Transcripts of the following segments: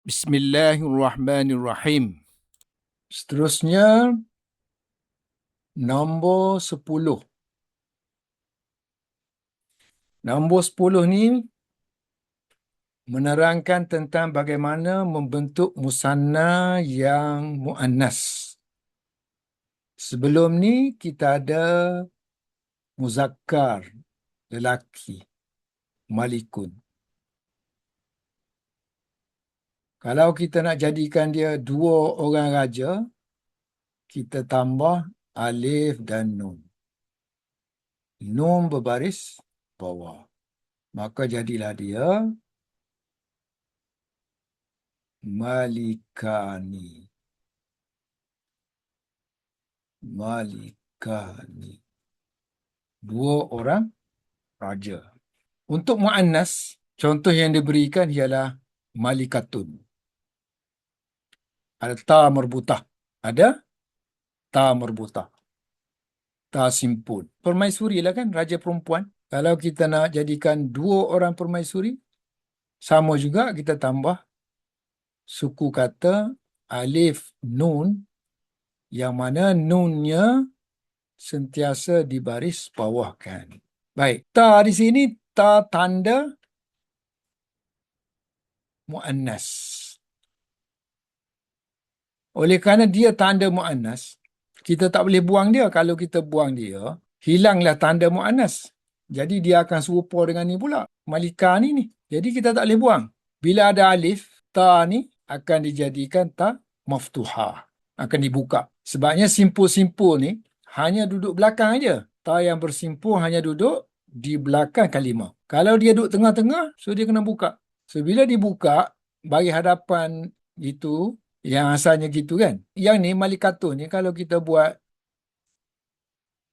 Bismillahirrahmanirrahim. Seterusnya, nombor 10. Nombor 10 ni menerangkan tentang bagaimana membentuk musanna yang muannas. Sebelum ni kita ada muzakkar, lelaki, malikun. Kalau kita nak jadikan dia dua orang raja, kita tambah alif dan nun. Nun berbaris bawah. Maka jadilah dia malikani. Malikani. Dua orang raja. Untuk muannas, contoh yang diberikan ialah malikatun. Ada ta merbutah. Ada ta merbutah. Ta simpun. Permaisuri lah kan, raja perempuan. Kalau kita nak jadikan dua orang permaisuri, sama juga kita tambah suku kata alif nun, yang mana nunnya sentiasa dibaris bawahkan. Baik, ta di sini ta tanda muannas. Oleh kerana dia tanda muannas, kita tak boleh buang dia. Kalau kita buang dia, hilanglah tanda muannas. Jadi dia akan serupa dengan ni pula, malika ni. Jadi kita tak boleh buang. Bila ada alif, ta ni akan dijadikan ta maftuhah, akan dibuka. Sebabnya simpul-simpul ni hanya duduk belakang aja. Ta yang bersimpul hanya duduk di belakang kalimah. Kalau dia duduk tengah-tengah, so dia kena buka. So bila dibuka, bagi hadapan itu, yang asalnya gitu kan. Yang ni malikatun ni kalau kita buat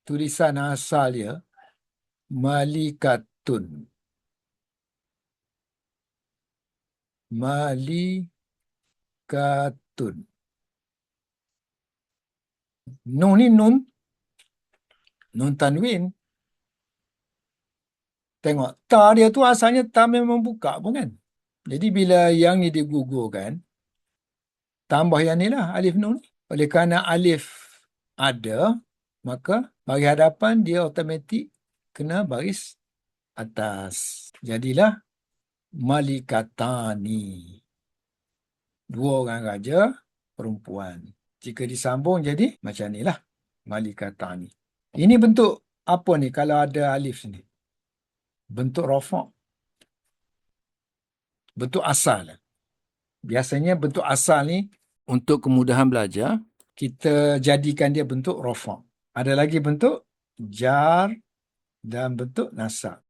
tulisan asal dia, malikatun. Malikatun. Nun ni nun tanwin. Tengok, ta dia tu asalnya ta memang buka pun kan. Jadi bila yang ni digugurkan, tambah yang ni lah, alif nun. Oleh kerana alif ada, maka bagi hadapan dia automatik kena baris atas. Jadilah malikatani. Dua orang raja perempuan. Jika disambung jadi macam ni lah. Malikatani. Ini bentuk apa ni kalau ada alif ni? Bentuk rafa'. Bentuk asal. Biasanya bentuk asal ni untuk kemudahan belajar, kita jadikan dia bentuk rafa'. Ada lagi bentuk jar dan bentuk nasab.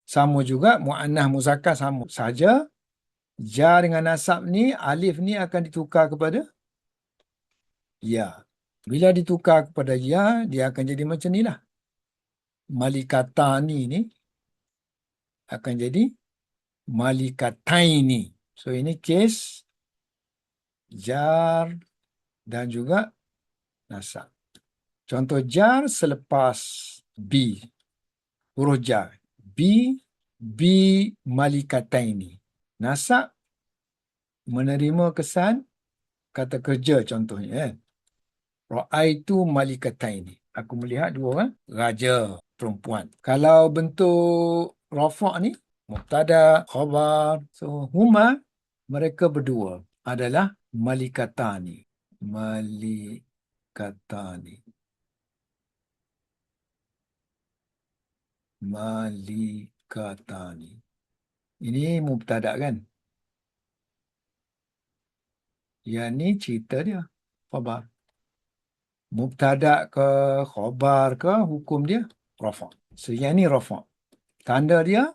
Sama juga muannah muzakkar sama saja. Jar dengan nasab ni, alif ni akan ditukar kepada ya. Bila ditukar kepada ya, dia akan jadi macam ni lah. Malikatani ni akan jadi malikataini. So ini kes jar dan juga nasab. Contoh jar selepas B. Huruf jar. B malikataini. Nasab menerima kesan kata kerja contohnya. Ra'aitu malikataini. Aku melihat dua orang raja perempuan. Kalau bentuk rafa' ni, mubtada, khabar. So, huma, mereka berdua adalah malikatani. Malikatani. Malikatani. Ini mubtada kan? Yang ni cerita dia. Khabar. Mubtada ke khabar ke hukum dia rafa'. So yang ni rafa'. Tanda dia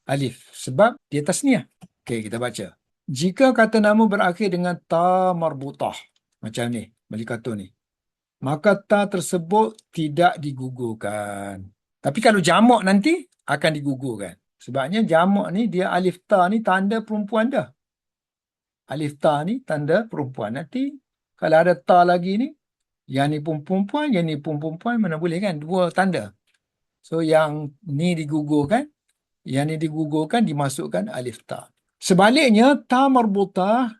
alif sebab dia tasniah. Okey, kita baca. Jika kata nama berakhir dengan ta marbutah macam ni, malikatun ni, maka ta tersebut tidak digugurkan. Tapi kalau jamak nanti akan digugurkan. Sebabnya jamak ni dia alif ta ni tanda perempuan dah. Alif ta ni tanda perempuan. Nanti kalau ada ta lagi ni, yang ni pun perempuan, yang ni pun perempuan, mana boleh kan? Dua tanda. So, yang ni digugurkan, yang ni digugurkan, dimasukkan alif ta. Sebaliknya, ta marbutah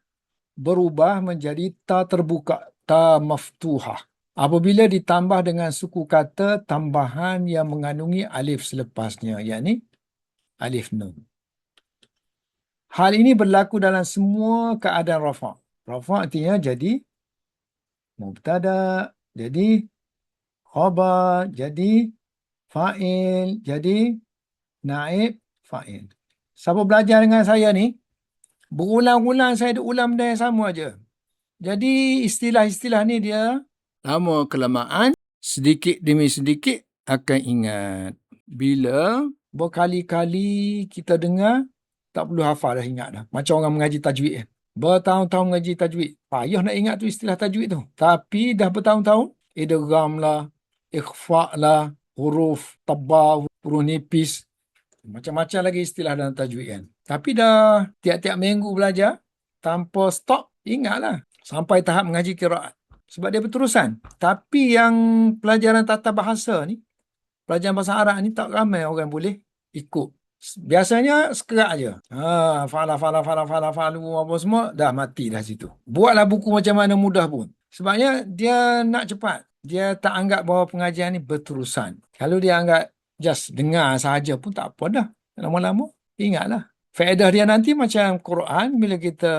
berubah menjadi ta terbuka, ta maftuhah. Apabila ditambah dengan suku kata tambahan yang mengandungi alif selepasnya, yakni alif nun. Hal ini berlaku dalam semua keadaan rafa'. Rafa' artinya jadi mubtada, jadi khabar, jadi fa'il, jadi naib fa'il. Siapa belajar dengan saya ni, berulang-ulang saya ada ulang benda yang sama aja. Jadi istilah-istilah ni dia lama kelamaan, sedikit demi sedikit akan ingat. Bila berkali-kali kita dengar, tak perlu hafal dah, ingat dah. Macam orang mengaji tajwid kan. Bertahun-tahun mengaji tajwid. Payah nak ingat tu istilah tajwid tu. Tapi dah bertahun-tahun, idgham lah, ikhfa' lah, huruf tabah, huruf nipis. Macam-macam lagi istilah dalam tajwid kan. Tapi dah tiap-tiap minggu belajar, tanpa stop, ingatlah. Sampai tahap mengaji qiraat. Sebab dia berterusan. Tapi yang pelajaran tata bahasa ni, pelajaran bahasa Arab ni tak ramai orang boleh ikut. Biasanya sekerat je. Fa'ala, apa semua, dah mati dah situ. Buatlah buku macam mana mudah pun. Sebabnya dia nak cepat. Dia tak anggap bahawa pengajian ni berterusan. Kalau dia anggap just dengar sahaja pun tak apa dah. Lama-lama, ingatlah. Faedah dia nanti macam Quran, bila kita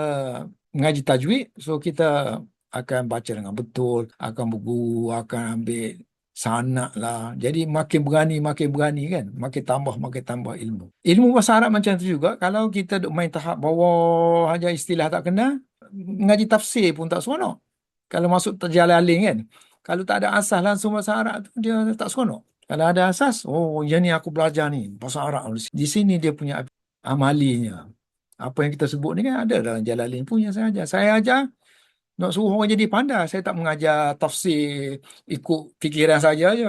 mengaji tajwid, so kita akan baca dengan betul, akan berguru, akan ambil sanak lah. Jadi makin berani kan. Makin tambah ilmu. Ilmu bahasa Arab macam tu juga. Kalau kita duk main tahap bawah aja, istilah tak kena, mengaji tafsir pun tak seronok. Kalau masuk terjalalin kan. Kalau tak ada asas langsung bahasa Arab tu, dia tak seronok. Kalau ada asas, oh yang ni aku belajar ni, bahasa Arab. Di sini dia punya amalinya. Apa yang kita sebut ni kan ada dalam Jalalain punya saya ajar. Saya ajar nak suruh orang jadi pandai. Saya tak mengajar tafsir ikut fikiran saja je.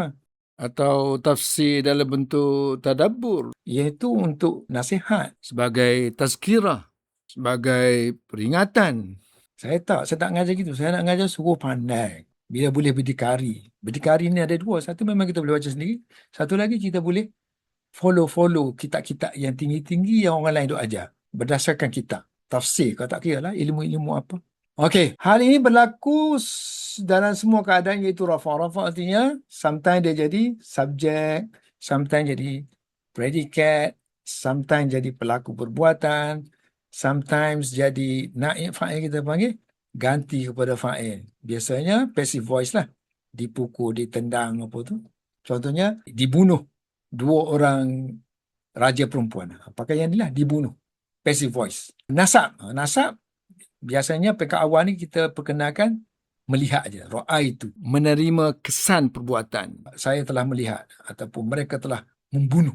Atau tafsir dalam bentuk tadabbur. Iaitu untuk nasihat. Sebagai tazkirah. Sebagai peringatan. Saya tak mengajar gitu. Saya nak mengajar suruh pandai. Bila boleh berdikari. Berdikari ni ada dua. Satu memang kita boleh baca sendiri. Satu lagi kita boleh follow kitab-kitab yang tinggi-tinggi yang orang lain duk ajar. Berdasarkan kitab. Tafsir. Kalau tak kira lah ilmu-ilmu apa. Okey, hal ini berlaku dalam semua keadaan, iaitu rafa'. Rafa' artinya sometimes dia jadi subjek, sometimes jadi predikat, sometimes jadi pelaku perbuatan, sometimes jadi naib fa'il, kita panggil, ganti kepada fa'il. Biasanya passive voice lah. Dipukul, ditendang apa tu. Contohnya dibunuh dua orang raja perempuan. Pakai yang ni lah, dibunuh. Passive voice. Nasab. Nasab biasanya pekat awal ni kita perkenalkan melihat aja. Ra'aitu, menerima kesan perbuatan. Saya telah melihat ataupun mereka telah membunuh.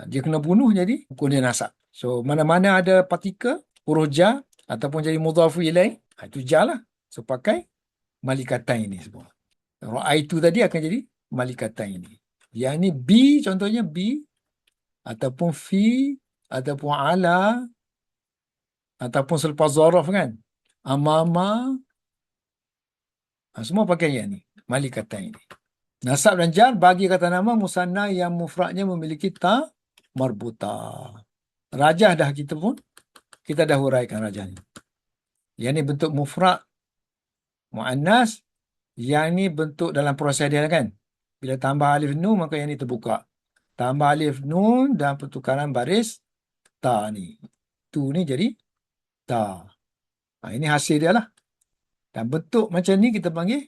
Dia kena bunuh jadi hukum dia nasab. So mana-mana ada partikel huruf jar ataupun jadi mudhafu ilaih, itu jar lah. So pakai malikatain ini semua. Ra'aitu tadi akan jadi malikatain ini. Yang ni bi, contohnya bi ataupun fi ataupun ala ataupun selepas zaraf kan. Amama, semua pakai yang ni. Malikatain ini. Nasab dan jar bagi kata nama musanna yang mufradnya memiliki ta marbutah. Rajah dah kita pun, kita dah huraikan rajah ni. Yang ni bentuk mufrad muannas, yang ni bentuk dalam proses dia kan. Bila tambah alif nun, maka yang ni terbuka. Tambah alif nun dan pertukaran baris ta ni. Tu ni jadi ta. Ini hasil dia lah. Dan bentuk macam ni kita panggil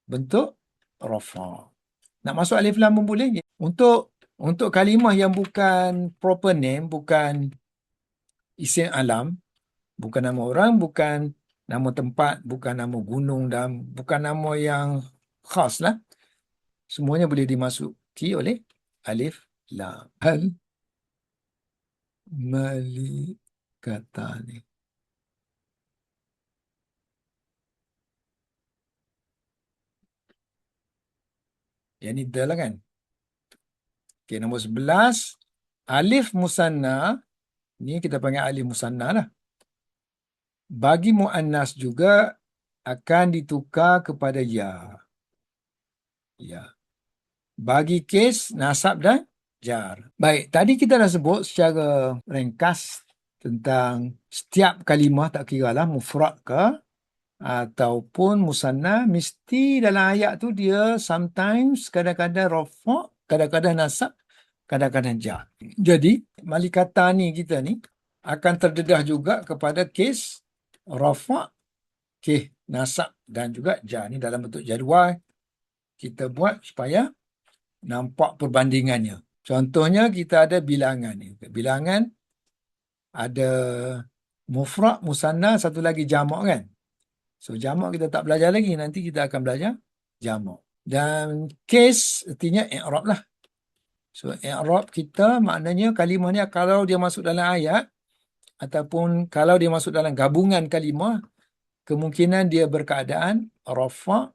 bentuk rafa'. Nak masuk alif lam pun boleh. Untuk kalimah yang bukan proper name, bukan isim alam, bukan nama orang, bukan nama tempat, bukan nama gunung dan bukan nama yang khas lah. Semuanya boleh dimasuki oleh alif lam. Hal malikatani. Yang ni dah lah kan. Okey, nombor 11. Alif musanna. Ni kita panggil alif musanna lah. Bagi muannas juga akan ditukar kepada ya. Ya. Bagi kes nasab dan jar. Baik, tadi kita dah sebut secara ringkas tentang setiap kalimah, tak kira lah mufrad ke ataupun musanna, mesti dalam ayat tu dia sometimes kadang-kadang rafa', kadang-kadang nasab, kadang-kadang jar. Jadi malikata ni kita ni akan terdedah juga kepada kes rafa', kes nasab dan juga jar. Ni dalam bentuk jadual kita buat supaya nampak perbandingannya. Contohnya kita ada bilangan ni. Bilangan ada mufrad, musanna, satu lagi jamak kan. So jamak kita tak belajar lagi, nanti kita akan belajar jamak. Dan kes artinya i'rab lah. So i'rab kita maknanya kalimah ni kalau dia masuk dalam ayat ataupun kalau dia masuk dalam gabungan kalimah, kemungkinan dia berkeadaan rafa'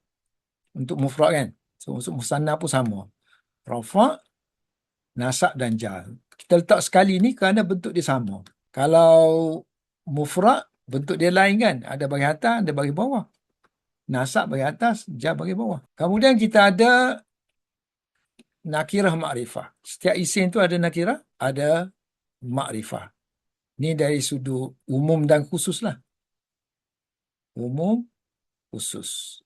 untuk mufrad kan. So untuk musanna pun sama. Rafa', nasab dan jar. Kita letak sekali ni kerana bentuk dia sama. Kalau mufrad, bentuk dia lain kan. Ada bagi atas, ada bagi bawah. Nasab bagi atas, jar bagi bawah. Kemudian kita ada nakirah ma'rifah. Setiap isim tu ada nakirah, ada ma'rifah. Ni dari sudut umum dan khusus lah. Umum, khusus.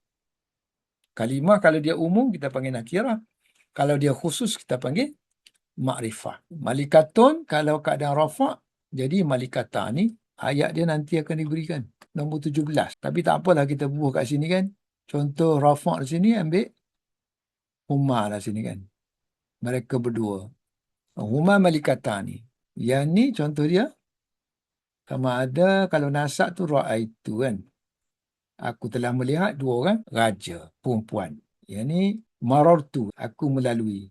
Kalimah kalau dia umum, kita panggil nakirah. Kalau dia khusus, kita panggil ma'rifah. Malikatun, kalau keadaan rafa', jadi malikata ni, ayat dia nanti akan diberikan. Nombor 17. Tapi tak apalah kita bubuh kat sini kan. Contoh rafa' di sini, ambil huma lah sini kan. Mereka berdua. Huma malikata ni. Yang ni contoh dia, sama ada kalau nasab tu ra'aitu kan. Aku telah melihat dua orang raja, perempuan. Yang ni marartu, aku melalui.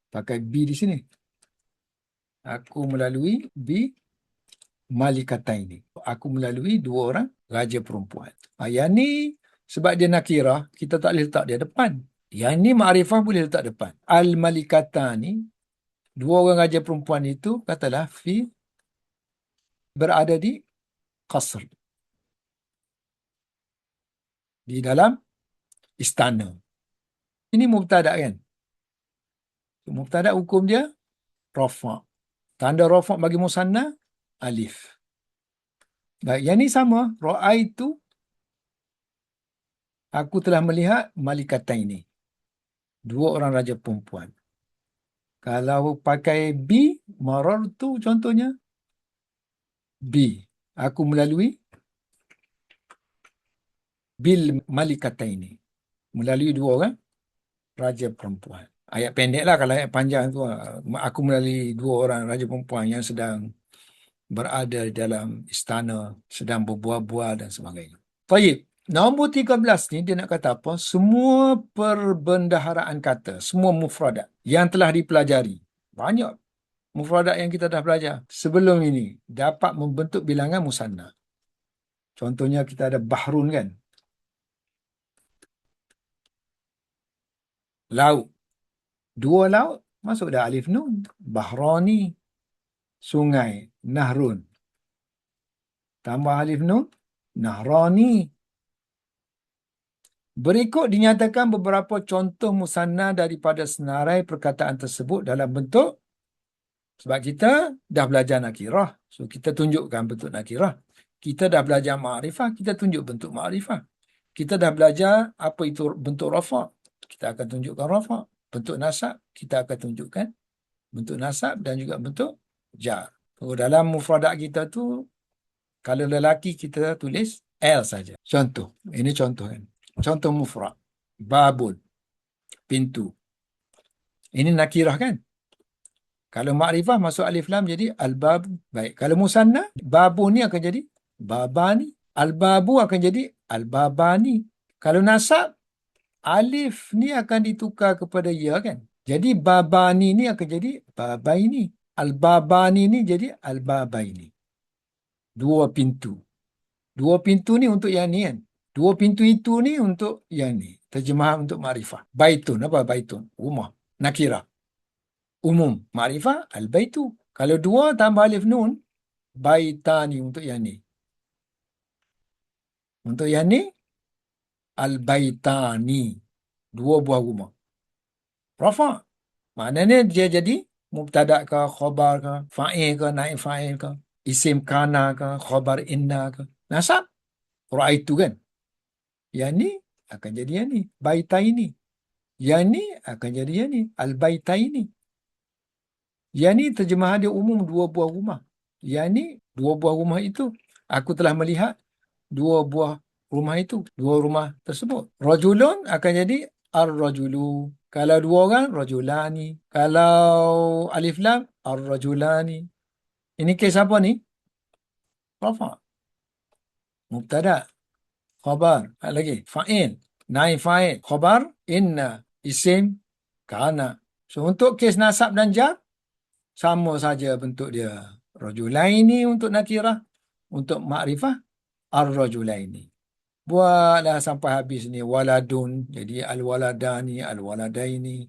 Pakai B di sini. Aku melalui B malikata ini. Aku melalui dua orang raja perempuan. Yang ni sebab dia nakirah, kita tak boleh letak dia depan. Yang ni ma'rifah boleh letak depan. Al-malikata ni, dua orang raja perempuan itu, katalah berada di qasr. Di dalam istana. Ini mubtada kan? Mubtada hukum dia rafa'. Tanda rafa' bagi musanna alif. Baik, yang ni sama. Ra'aitu, aku telah melihat malikata ini. Dua orang raja perempuan. Kalau pakai B, marartu contohnya. B, aku melalui bil malikata ini. Melalui dua orang raja perempuan. Ayat pendek lah, kalau ayat panjang tu. Aku melalui dua orang raja perempuan yang sedang berada di dalam istana, sedang berbual-bual dan sebagainya. Baik, nombor 13 ni dia nak kata apa? Semua perbendaharaan kata, semua mufradat yang telah dipelajari. Banyak mufradat yang kita dah belajar sebelum ini dapat membentuk bilangan musanna. Contohnya kita ada bahrun kan? Laut. Dua laut masuk dah alif nun. Bahrani. Sungai. Nahrun. Tambah alif nun. Nahrani. Berikut dinyatakan beberapa contoh musanna daripada senarai perkataan tersebut dalam bentuk, sebab kita dah belajar nakirah, so kita tunjukkan bentuk nakirah. Kita dah belajar ma'rifah, kita tunjuk bentuk ma'rifah. Kita dah belajar apa itu bentuk rafa', kita akan tunjukkan rafa'. Bentuk nasab, kita akan tunjukkan bentuk nasab dan juga bentuk jar. So, dalam mufradat kita tu, kalau lelaki kita tulis L saja. Contoh, ini contoh kan. Contoh mufrad. Babun. Pintu. Ini nakirah kan? Kalau ma'rifah masuk alif lam jadi al-babu. Baik. Kalau musanna, babu ni akan jadi babani. Al-babu akan jadi al-babani. Kalau nasab, alif ni akan ditukar kepada ya kan? Jadi babani ni akan jadi babaini. Al-babani ni jadi al-babaini. Dua pintu. Dua pintu ni untuk yang ni kan? Dua pintu itu ni untuk yang ni. Terjemahan untuk ma'rifah. Baitun. Apa baitun? Rumah. Nakirah. Umum. Ma'rifah, al-baitu. Kalau dua tambah alif nun, baitani untuk yang ni. Untuk yang ni, al-baitani. Dua buah rumah. Rafa'. Maknanya dia jadi Mubtada ke, khabar ke, fa'il ke, naib fa'il ke, isim kana ke, khabar inna ke. Nasab, ra'aitu kan. Yang ni akan jadi yang ni. Baitaini. Yang ni akan jadi yang ni. Al-baitaini. Yang ni terjemahan dia umum dua buah rumah. Yang ni dua buah rumah itu. Aku telah melihat dua buah rumah itu. Dua rumah tersebut. Rajulun akan jadi ar-rajulu. Kalau dua orang, rajulani. Kalau alif lam, ar-rajulani. Ini kes apa ni? Rafa. Mubtada. Khabar. Lagi. Fa'il. Naib fa'il. Khabar. Inna. Isim. Kana. So, untuk kes nasab dan jar, sama saja bentuk dia. Rajulaini untuk nakirah. Untuk makrifah, ar-rajulaini. Buatlah sampai habis ni. Waladun. Jadi, al-waladani, al-waladaini.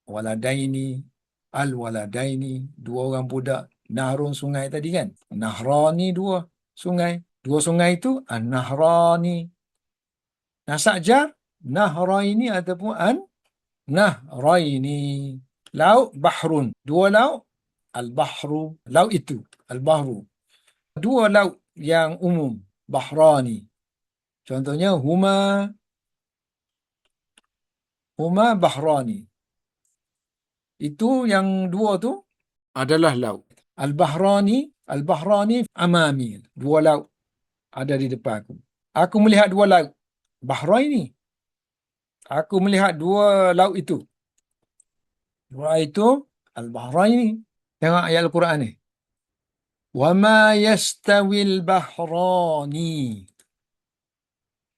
Waladaini. Al-waladaini. Dua orang budak. Nahrun sungai tadi kan. Nahrani dua sungai. Dua sungai itu, an-nahrani. Nasab jar, nahraini ataupun an-nahraini. Laut, bahrun. Dua laut, al-bahru. Laut itu, al-bahru. Dua laut yang umum, bahrani. Contohnya, huma bahrani. Itu yang dua tu adalah laut. Al-bahrani amami. Dua laut ada di depan aku. Aku melihat dua laut. Bahraini. Aku melihat dua laut itu. Dua itu al-bahraini. Tengok ayat Al-Quran ni. Wa ma yastawil bahrani.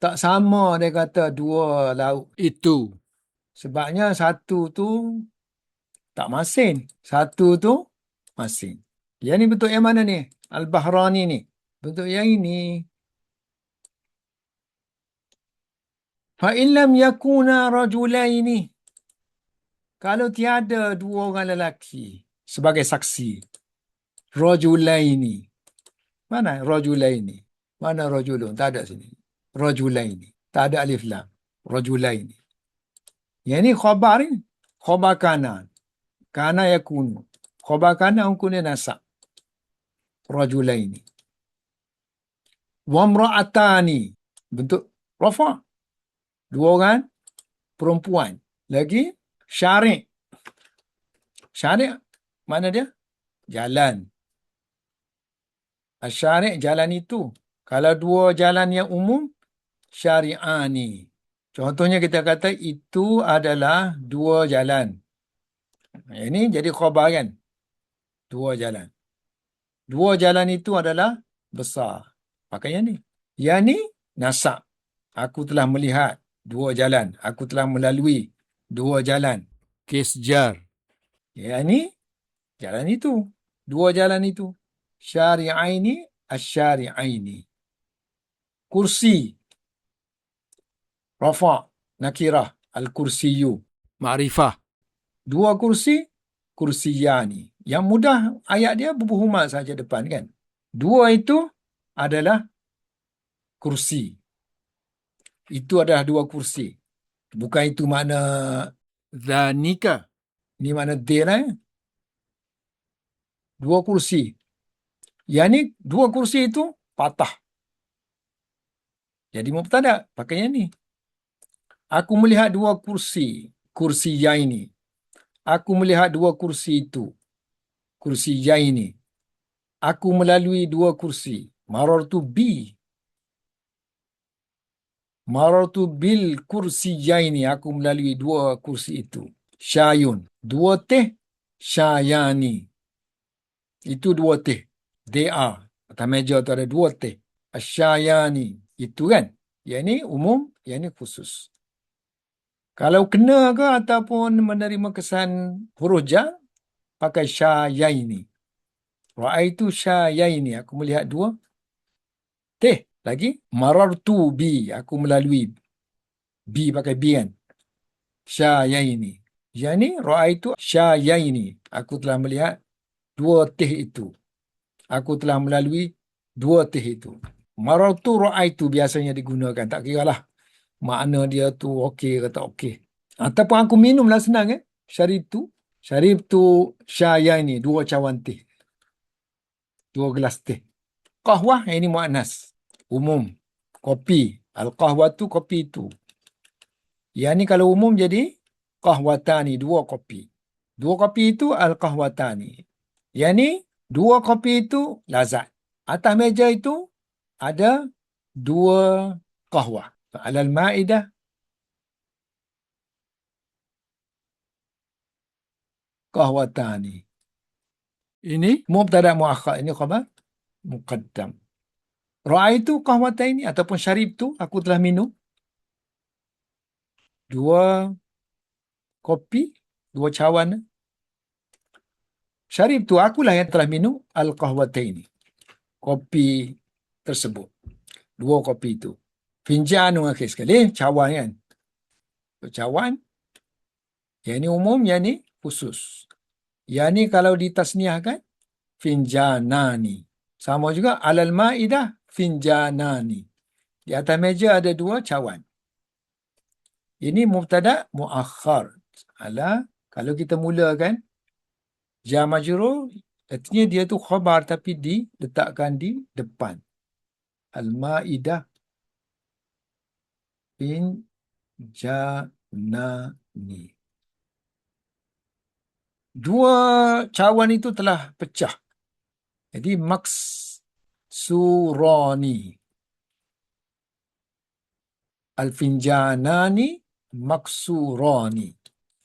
Tak sama dia kata dua laut itu. Sebabnya satu tu tak masin. Satu tu masin. Yang ni bentuk yang mana ni? Al-bahrani ni. Bentuk yang ini. Fa illam yakuna rajulaini. Kalau tiada dua orang lelaki sebagai saksi. Rajulaini. Mana rajulaini? Mana rajulun? Tak ada sini. Rajulaini. Tak ada alif lam. Rajulaini. Yang ni khabar ni. Khabar kana. Kana yakunu. Khabar kana hukumnya nasab. Rajulaini. Wamra'atani. Bentuk rafa'. Dua orang perempuan. Lagi syari'. Syari' mana dia? Jalan. Syari' jalan itu. Kalau dua jalan yang umum, syari'ani. Contohnya kita kata itu adalah dua jalan. Ini jadi khabar kan? Dua jalan. Dua jalan itu adalah besar. Pakai yang ni. Yang ni nasab. Aku telah melihat dua jalan. Aku telah melalui dua jalan. Kes jar. Yang ni jalan itu. Dua jalan itu. Syari'aini asyari'aini. Kursi. Rafa' nakirah. Al-kursiyu. Ma'rifah. Dua kursi. Kursiyani. Yang mudah ayat dia berhuma saja depan kan. Dua itu adalah kursi. Itu adalah dua kursi. Bukan itu makna dhanika. Ini makna dia. Dua kursi. Yang ni dua kursi itu patah. Jadi mubtada pakai yang ni. Aku melihat dua kursi. Kursi yang ini. Aku melihat dua kursi itu. Kursi yang ini. Aku melalui dua kursi. Marartu bi. Marartu bil kursi yang ini. Aku melalui dua kursi itu. Syayun. Dua teh. Syayani. Itu dua teh. They are. Atas meja tu ada dua teh. Asyayani. Itu kan. Yang ni umum. Yang ni khusus. Kalau kena ke ataupun menerima kesan huruf jar, pakai syayaini. Ra'aitu syayaini. Aku melihat dua teh. Lagi. Marartu bi. Aku melalui. Bi pakai bi kan. Syayaini. Yang ni ra'aitu syayaini. Aku telah melihat dua teh itu. Aku telah melalui dua teh itu. Marartu ra'aitu biasanya digunakan. Tak kira lah makna dia tu okey ke tak okey. Ataupun aku minumlah senang Syaritu. Syaribtu syayaini, 2 cawan teh. 2 gelas teh. Qahwah, ini muannas. Umum. Kopi. Al-qahwah tu kopi itu. Yang ni kalau umum jadi qahwatani, 2 kopi. 2 kopi itu al-qahwatani. Yang ni 2 kopi itu lazat. Atas meja itu ada 2 qahwah. Alal ma'idah qahwatani. Ini mubtada muakhar, ini khabar muqaddam. Ra'aitu qahwataini ataupun syaribtu, aku telah minum 2 kopi, 2 cawan. Syaribtu, akulah yang telah minum al-qahwataini, kopi tersebut. 2 kopi itu. Finjanu akhir sekali, cawan kan. Cawan, yang ini umum, yang ini khusus. Yang ini kalau ditasniahkan, finjanani. Sama juga alal ma'idah, finjanani. Di atas meja ada 2 cawan. Ini mubtada muakhar. Kalau kita mulakan jar majrur, artinya dia tu khabar tapi diletakkan di depan. Al-ma'idah finjanani. 2 cawan itu telah pecah. Jadi maksurani. Al-finjanani maksurani.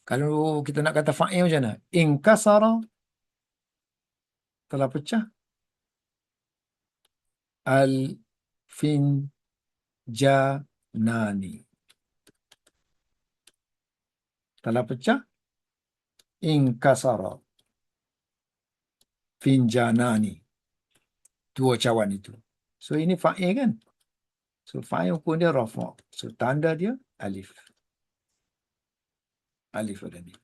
Kalau kita nak kata fa'il macam mana? Inkasara, telah pecah. Al-finjanani, telah pecah. Inkasara. Finjanani. 2 cawan itu. So ini fa'il kan? So fa'il hukum dia rafa'. So tanda dia alif. Alif ada ni.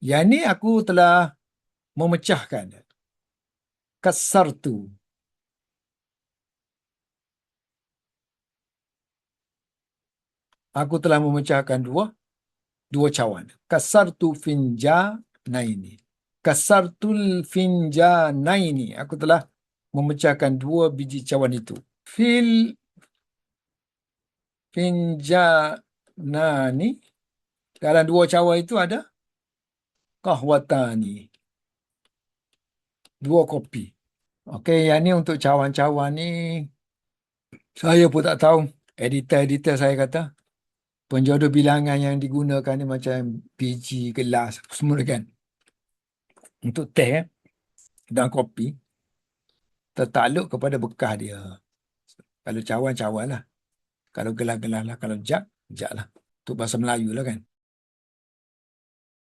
Yang ni aku telah memecahkan. Kasartu. Aku telah memecahkan 2 cawan. Kasartu finjanaini. Kasartul finjanaini. Aku telah memecahkan 2 biji cawan itu. Fil finjanani. Dalam 2 cawan itu ada qahwatani. 2 kopi. Okey, yang ni untuk cawan-cawan ni saya pun tak tahu. Editor-editor saya kata penjodoh bilangan yang digunakan ni macam biji, gelas, semua kan. Untuk teh dan kopi tertakluk kepada bekah dia. Kalau cawan-cawan lah. Kalau gelas-gelas lah. Kalau jak lah. Untuk bahasa Melayu lah kan.